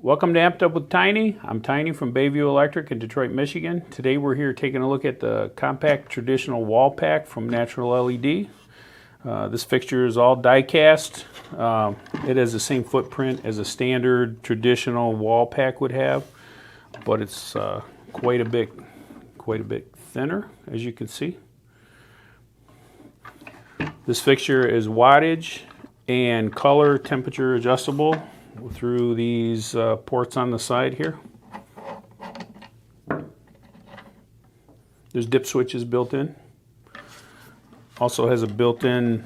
Welcome to Amped Up with Tiny. I'm Tiny from Bayview Electric in Detroit, Michigan. Today we're here taking a look at the compact traditional wall pack from Natural LED. This fixture is all die cast. It has the same footprint as a standard traditional wall pack would have, but it's quite a bit thinner, as you can see. This fixture is wattage and color temperature adjustable through these ports on the side here. There's dip switches built in. Also has a built-in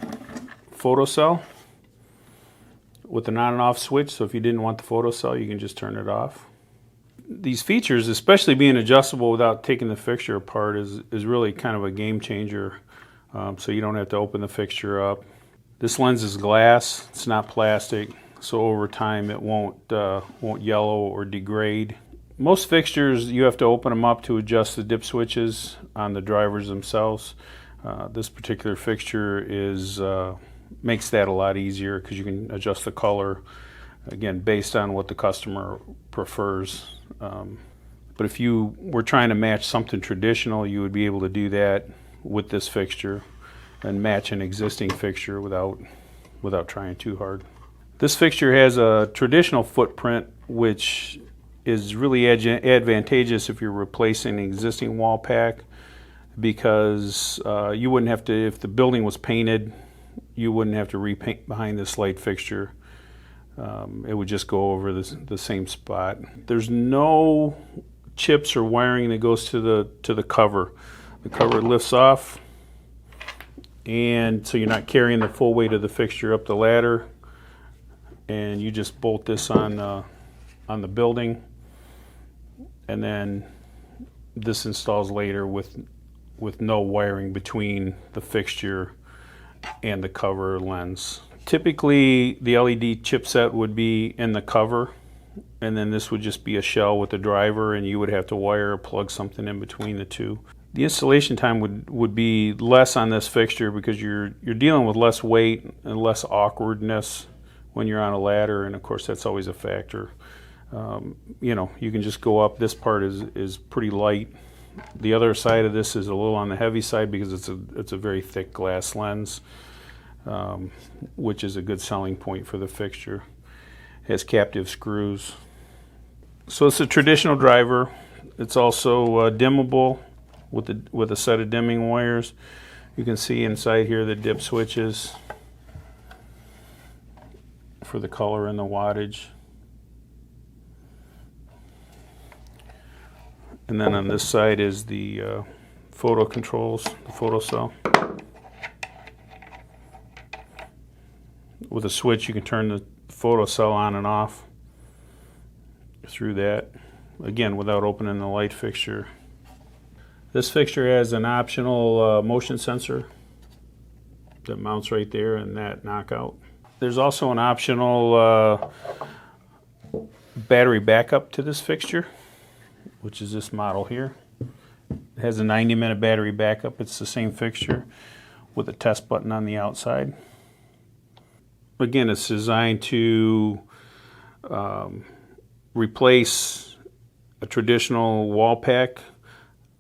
photocell with an on and off switch, so if you didn't want the photocell, you can just turn it off. These features, especially being adjustable without taking the fixture apart, is really kind of a game changer, so you don't have to open the fixture up. This lens is glass, it's not plastic, so over time it won't yellow or degrade. Most fixtures you have to open them up to adjust the dip switches on the drivers themselves. This particular fixture makes that a lot easier because you can adjust the color, again, based on what the customer prefers. But if you were trying to match something traditional, you would be able to do that with this fixture and match an existing fixture without trying too hard. This fixture has a traditional footprint, which is really advantageous if you're replacing an existing wall pack, because you wouldn't have to, if the building was painted, you wouldn't have to repaint behind this light fixture. It would just go over the same spot. There's no chips or wiring that goes to the cover. The cover lifts off, and so you're not carrying the full weight of the fixture up the ladder, and you just bolt this on the building, and then this installs later with no wiring between the fixture and the cover lens. Typically the LED chipset would be in the cover, and then this would just be a shell with the driver, and you would have to wire or plug something in between the two. The installation time would be less on this fixture because you're dealing with less weight and less awkwardness when you're on a ladder, and of course that's always a factor. You can just go up. This part is pretty light. The other side of this is a little on the heavy side because it's a very thick glass lens, which is a good selling point for the fixture. It has captive screws. So it's a traditional driver. It's also dimmable with a set of dimming wires. You can see inside here the dip switches for the color and the wattage. And then on this side is the photo controls, the photocell. With a switch you can turn the photocell on and off through that, again without opening the light fixture. This fixture has an optional motion sensor that mounts right there in that knockout. There's also an optional battery backup to this fixture, which is this model here. It has a 90-minute battery backup. It's the same fixture with a test button on the outside. Again, it's designed to replace a traditional wall pack,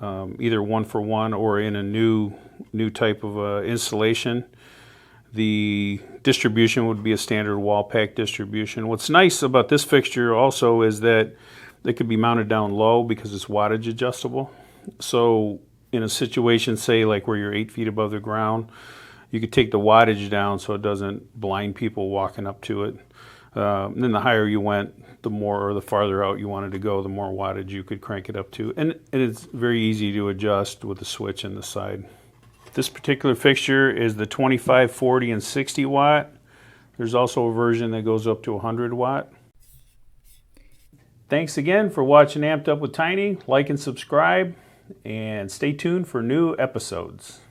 either one for one or in a new type of installation. The distribution would be a standard wall pack distribution. What's nice about this fixture also is that it could be mounted down low because it's wattage adjustable. So in a situation, say like where you're 8 feet above the ground, you could take the wattage down so it doesn't blind people walking up to it. And then the higher you went, the more, or the farther out you wanted to go, the more wattage you could crank it up to. And it's very easy to adjust with the switch in the side. This particular fixture is the 25, 40, and 60 watt. There's also a version that goes up to 100 watt. Thanks again for watching Amped Up with Tiny. Like and subscribe, and stay tuned for new episodes.